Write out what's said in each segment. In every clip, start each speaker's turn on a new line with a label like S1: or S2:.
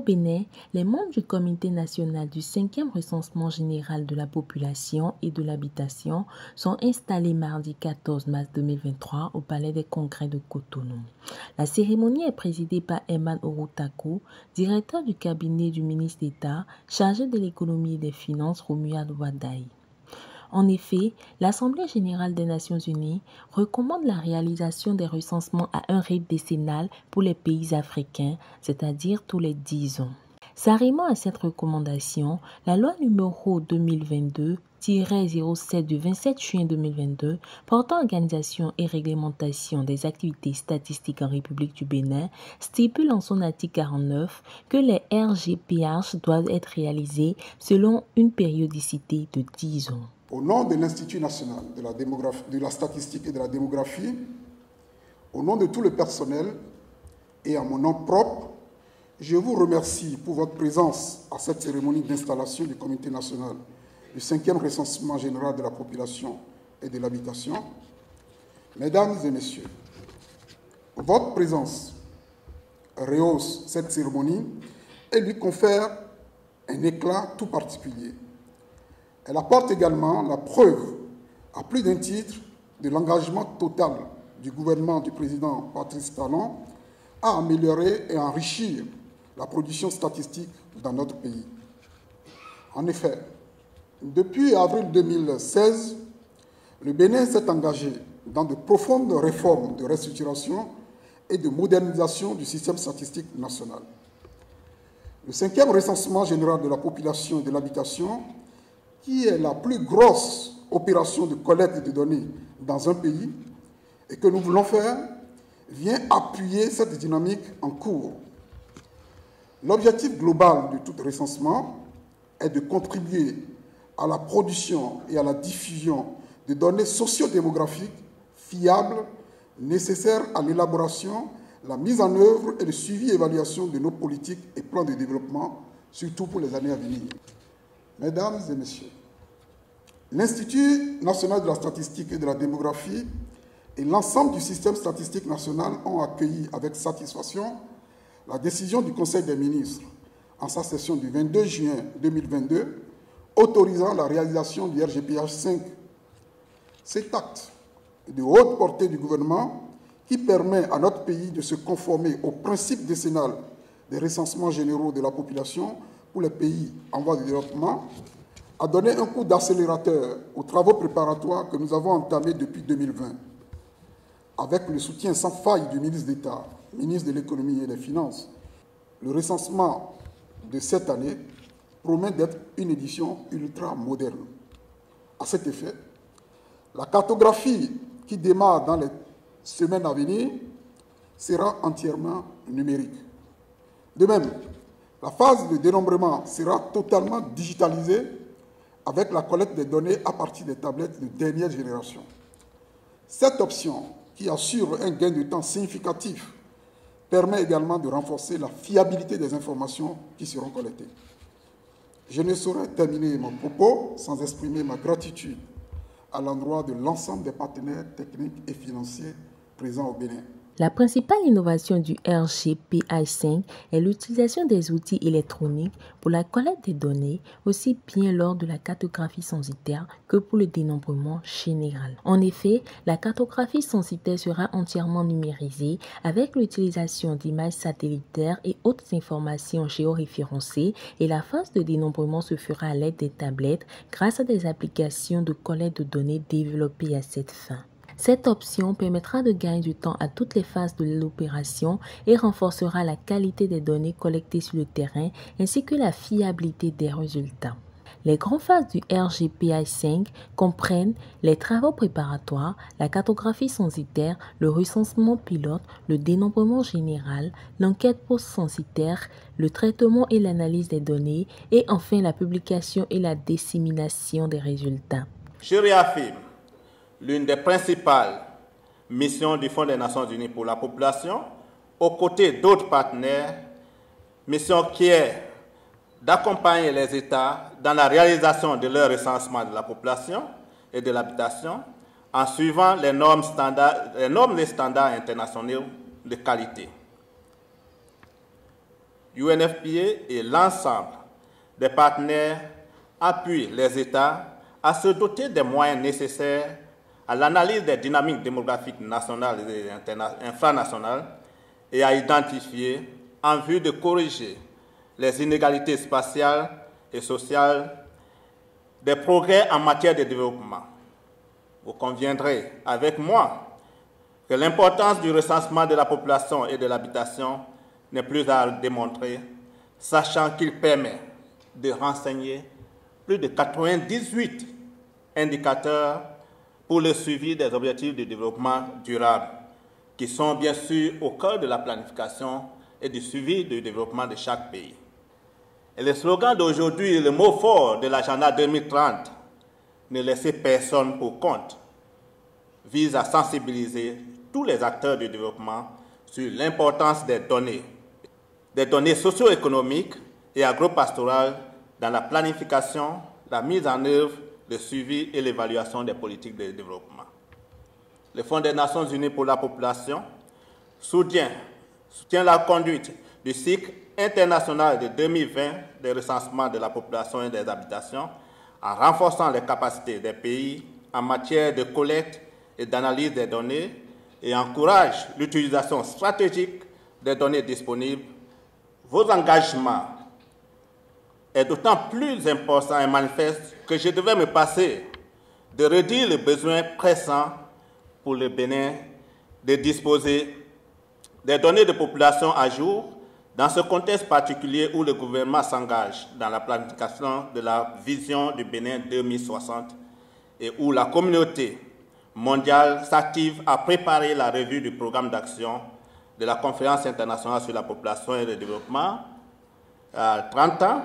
S1: Bénin, les membres du Comité national du 5e recensement général de la population et de l'habitation sont installés mardi 14 mars 2023 au Palais des Congrès de Cotonou. La cérémonie est présidée par Herman Orutaku, directeur du cabinet du ministre d'État chargé de l'économie et des finances Romuald Wadaï. En effet, l'Assemblée générale des Nations unies recommande la réalisation des recensements à un rythme décennal pour les pays africains, c'est-à-dire tous les 10 ans. S'arrimant à cette recommandation, la loi numéro 2022-07 du 27 juin 2022 portant organisation et réglementation des activités statistiques en République du Bénin stipule en son article 49 que les RGPH doivent être réalisés selon une périodicité de 10 ans.
S2: Au nom de l'Institut national de la statistique et de la démographie, au nom de tout le personnel et à mon nom propre, je vous remercie pour votre présence à cette cérémonie d'installation du Comité national du 5e recensement général de la population et de l'habitation. Mesdames et messieurs, votre présence rehausse cette cérémonie et lui confère un éclat tout particulier. Elle apporte également la preuve, à plus d'un titre, de l'engagement total du gouvernement du président Patrice Talon à améliorer et enrichir la production statistique dans notre pays. En effet, depuis avril 2016, le Bénin s'est engagé dans de profondes réformes de restructuration et de modernisation du système statistique national. Le 5e recensement général de la population et de l'habitation, qui est la plus grosse opération de collecte de données dans un pays et que nous voulons faire, vient appuyer cette dynamique en cours. L'objectif global de tout recensement est de contribuer à la production et à la diffusion de données sociodémographiques fiables nécessaires à l'élaboration, la mise en œuvre et le suivi et évaluation de nos politiques et plans de développement, surtout pour les années à venir. Mesdames et messieurs, l'Institut national de la statistique et de la démographie et l'ensemble du système statistique national ont accueilli avec satisfaction la décision du Conseil des ministres en sa session du 22 juin 2022 autorisant la réalisation du RGPH 5. Cet acte de haute portée du gouvernement qui permet à notre pays de se conformer au principe décennal des recensements généraux de la population pour les pays en voie de développement, a donné un coup d'accélérateur aux travaux préparatoires que nous avons entamés depuis 2020. Avec le soutien sans faille du ministre d'État, ministre de l'économie et des finances, le recensement de cette année promet d'être une édition ultra moderne. À cet effet, la cartographie qui démarre dans les semaines à venir sera entièrement numérique. De même, la phase de dénombrement sera totalement digitalisée avec la collecte des données à partir des tablettes de dernière génération. Cette option, qui assure un gain de temps significatif, permet également de renforcer la fiabilité des informations qui seront collectées. Je ne saurais terminer mon propos sans exprimer ma gratitude à l'endroit de l'ensemble des partenaires techniques et financiers présents au Bénin.
S1: La principale innovation du RGPH5 est l'utilisation des outils électroniques pour la collecte des données, aussi bien lors de la cartographie censitaire que pour le dénombrement général. En effet, la cartographie censitaire sera entièrement numérisée avec l'utilisation d'images satellitaires et autres informations géoréférencées et la phase de dénombrement se fera à l'aide des tablettes grâce à des applications de collecte de données développées à cette fin. Cette option permettra de gagner du temps à toutes les phases de l'opération et renforcera la qualité des données collectées sur le terrain ainsi que la fiabilité des résultats. Les grandes phases du RGPH5 comprennent les travaux préparatoires, la cartographie censitaire, le recensement pilote, le dénombrement général, l'enquête post-censitaire, le traitement et l'analyse des données et enfin la publication et la dissémination des résultats.
S3: Je réaffirme l'une des principales missions du Fonds des Nations Unies pour la population, aux côtés d'autres partenaires, mission qui est d'accompagner les États dans la réalisation de leur recensement de la population et de l'habitation en suivant les normes et standards internationaux de qualité. UNFPA et l'ensemble des partenaires appuient les États à se doter des moyens nécessaires à l'analyse des dynamiques démographiques nationales et infranationales et à identifier, en vue de corriger les inégalités spatiales et sociales, des progrès en matière de développement. Vous conviendrez avec moi que l'importance du recensement de la population et de l'habitation n'est plus à démontrer, sachant qu'il permet de renseigner plus de 98 indicateurs pour le suivi des objectifs de développement durable, qui sont bien sûr au cœur de la planification et du suivi du développement de chaque pays. Et le slogan d'aujourd'hui, le mot fort de l'agenda 2030, ne laissez personne pour compte, vise à sensibiliser tous les acteurs du développement sur l'importance des données socio-économiques et agro-pastorales dans la planification, la mise en œuvre, le suivi et l'évaluation des politiques de développement. Le Fonds des Nations Unies pour la population soutient la conduite du cycle international de 2020 des recensements de la population et des habitations en renforçant les capacités des pays en matière de collecte et d'analyse des données et encourage l'utilisation stratégique des données disponibles. Vos engagements est d'autant plus important et manifeste que je devais me passer de redire le besoin pressant pour le Bénin de disposer des données de population à jour dans ce contexte particulier où le gouvernement s'engage dans la planification de la vision du Bénin 2060 et où la communauté mondiale s'active à préparer la revue du programme d'action de la Conférence internationale sur la population et le développement à 30 ans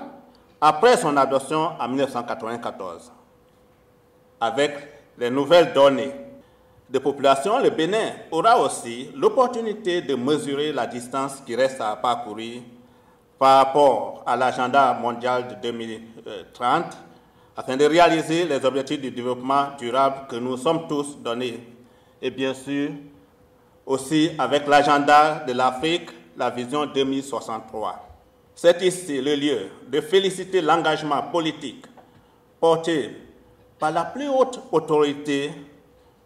S3: après son adoption en 1994. Avec les nouvelles données de population, le Bénin aura aussi l'opportunité de mesurer la distance qui reste à parcourir par rapport à l'agenda mondial de 2030 afin de réaliser les objectifs du développement durable que nous sommes tous donnés. Et bien sûr, aussi avec l'agenda de l'Afrique, la vision 2063. C'est ici le lieu de féliciter l'engagement politique porté par la plus haute autorité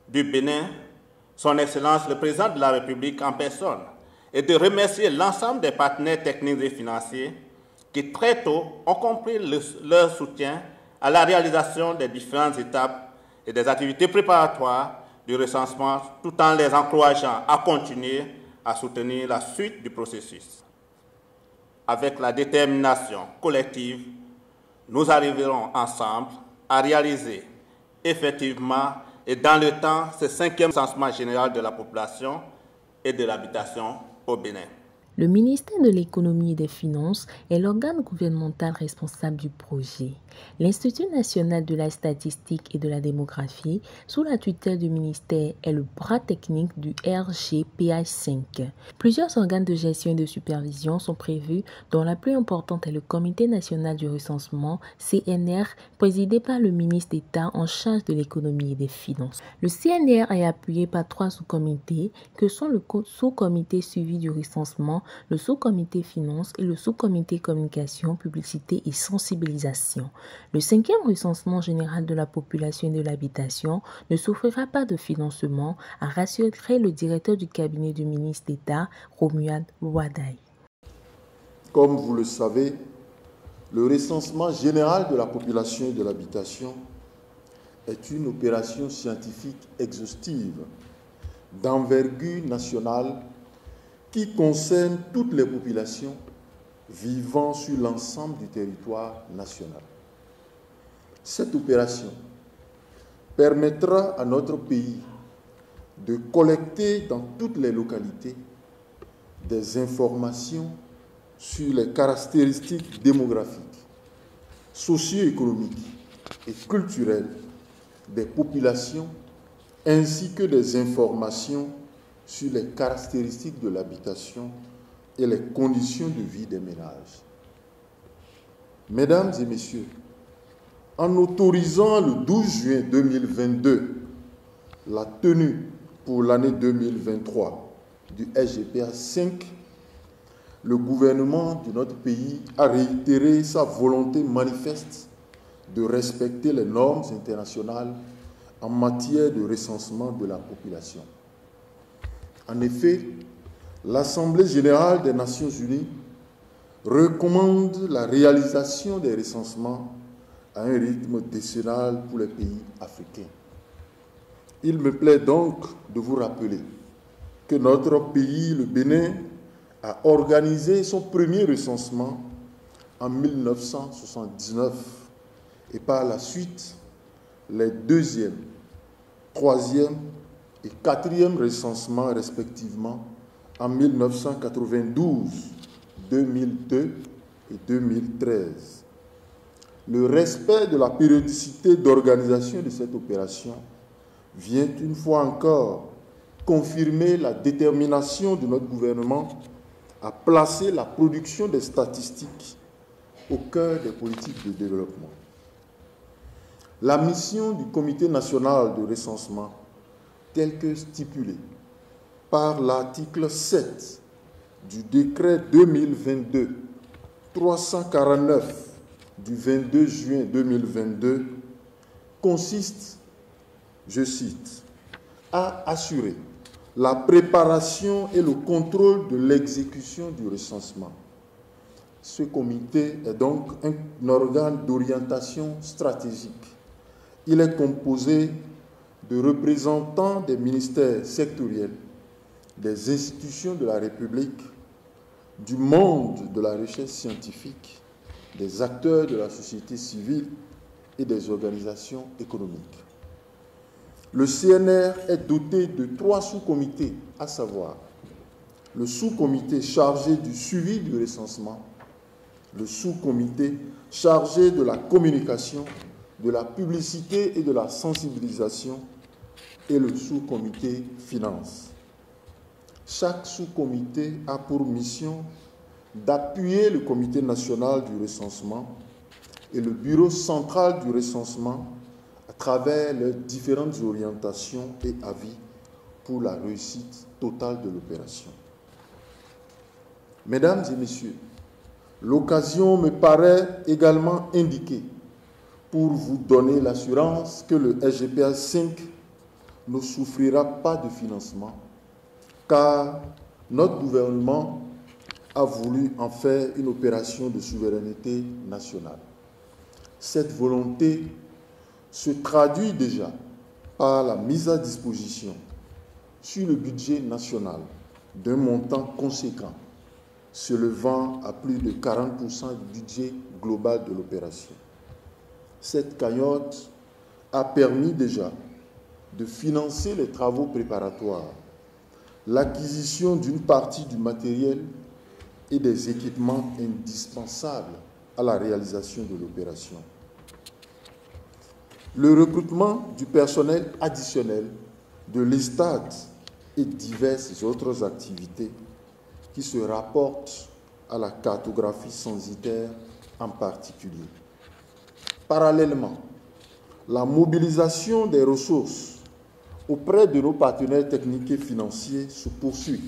S3: du Bénin, son Excellence le Président de la République en personne, et de remercier l'ensemble des partenaires techniques et financiers qui très tôt ont compris leur soutien à la réalisation des différentes étapes et des activités préparatoires du recensement, tout en les encourageant à continuer à soutenir la suite du processus. Avec la détermination collective, nous arriverons ensemble à réaliser effectivement et dans le temps ce 5e recensement général de la population et de l'habitation au Bénin.
S1: Le ministère de l'Économie et des Finances est l'organe gouvernemental responsable du projet. L'Institut national de la statistique et de la démographie, sous la tutelle du ministère, est le bras technique du RGPI5. Plusieurs organes de gestion et de supervision sont prévus, dont la plus importante est le Comité national du recensement, CNR, présidé par le ministre d'État en charge de l'économie et des finances. Le CNR est appuyé par 3 sous-comités que sont le sous-comité suivi du recensement, le sous-comité finances et le sous-comité communication, publicité et sensibilisation. Le 5e recensement général de la population et de l'habitation ne souffrira pas de financement, a rassuré le directeur du cabinet du ministre d'État, Romuald Wadaï.
S4: Comme vous le savez, le recensement général de la population et de l'habitation est une opération scientifique exhaustive d'envergure nationale qui concerne toutes les populations vivant sur l'ensemble du territoire national. Cette opération permettra à notre pays de collecter dans toutes les localités des informations sur les caractéristiques démographiques, socio-économiques et culturelles des populations, ainsi que des informations sur les caractéristiques de l'habitation et les conditions de vie des ménages. Mesdames et messieurs, en autorisant le 12 juin 2022 la tenue pour l'année 2023 du SGPA 5, le gouvernement de notre pays a réitéré sa volonté manifeste de respecter les normes internationales en matière de recensement de la population. En effet, l'Assemblée générale des Nations unies recommande la réalisation des recensements à un rythme décennal pour les pays africains. Il me plaît donc de vous rappeler que notre pays, le Bénin, a organisé son premier recensement en 1979 et par la suite les deuxième, troisième et quatrième recensements respectivement en 1992, 2002 et 2013. Le respect de la périodicité d'organisation de cette opération vient une fois encore confirmer la détermination de notre gouvernement à placer la production des statistiques au cœur des politiques de développement. La mission du Comité national de recensement, telle que stipulée par l'article 7 du décret 2022-349 du 22 juin 2022, consiste, je cite, à assurer la préparation et le contrôle de l'exécution du recensement. Ce comité est donc un organe d'orientation stratégique. Il est composé de représentants des ministères sectoriels, des institutions de la République, du monde de la recherche scientifique, des acteurs de la société civile et des organisations économiques. Le CNR est doté de 3 sous-comités, à savoir le sous-comité chargé du suivi du recensement, le sous-comité chargé de la communication, de la publicité et de la sensibilisation et le sous-comité finance. Chaque sous-comité a pour mission d'appuyer le Comité national du recensement et le Bureau central du recensement à travers leurs différentes orientations et avis pour la réussite totale de l'opération. Mesdames et messieurs, l'occasion me paraît également indiquée pour vous donner l'assurance que le SGPA 5 ne souffrira pas de financement, car notre gouvernement a voulu en faire une opération de souveraineté nationale. Cette volonté se traduit déjà par la mise à disposition sur le budget national d'un montant conséquent, s'élevant à plus de 40% du budget global de l'opération. Cette cagnotte a permis déjà de financer les travaux préparatoires, l'acquisition d'une partie du matériel et des équipements indispensables à la réalisation de l'opération. Le recrutement du personnel additionnel de l'ESTAD et diverses autres activités qui se rapportent à la cartographie censitaire en particulier. Parallèlement, la mobilisation des ressources auprès de nos partenaires techniques et financiers se poursuit,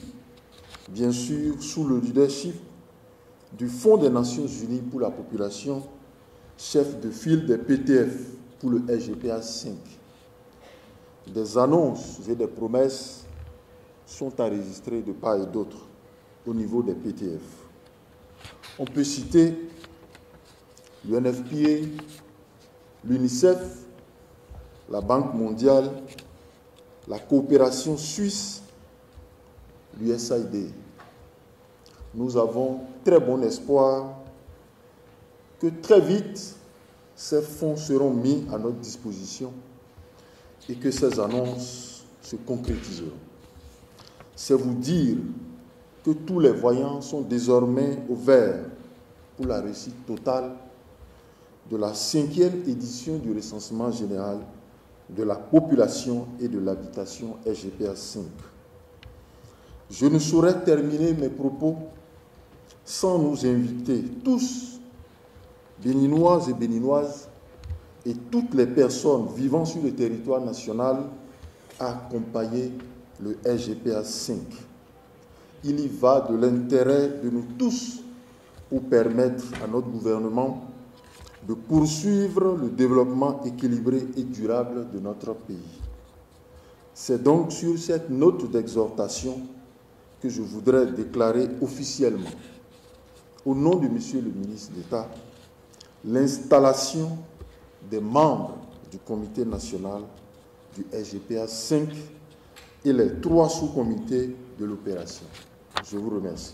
S4: bien sûr sous le leadership du Fonds des Nations Unies pour la population, chef de file des PTF pour le SGPA 5. Des annonces et des promesses sont enregistrées de part et d'autre au niveau des PTF. On peut citer l'UNFPA, l'UNICEF, la Banque mondiale, la coopération suisse, l'USAID. Nous avons très bon espoir que très vite, ces fonds seront mis à notre disposition et que ces annonces se concrétiseront. C'est vous dire que tous les voyants sont désormais au vert pour la réussite totale de la 5e édition du recensement général de la population et de l'habitation SGPA 5. Je ne saurais terminer mes propos sans nous inviter tous, béninoises et béninoises, et toutes les personnes vivant sur le territoire national à accompagner le SGPA 5. il y va de l'intérêt de nous tous pour permettre à notre gouvernement de poursuivre le développement équilibré et durable de notre pays. C'est donc sur cette note d'exhortation que je voudrais déclarer officiellement, au nom de Monsieur le ministre d'État, l'installation des membres du comité national du SGPA 5 et les 3 sous-comités de l'opération. Je vous remercie.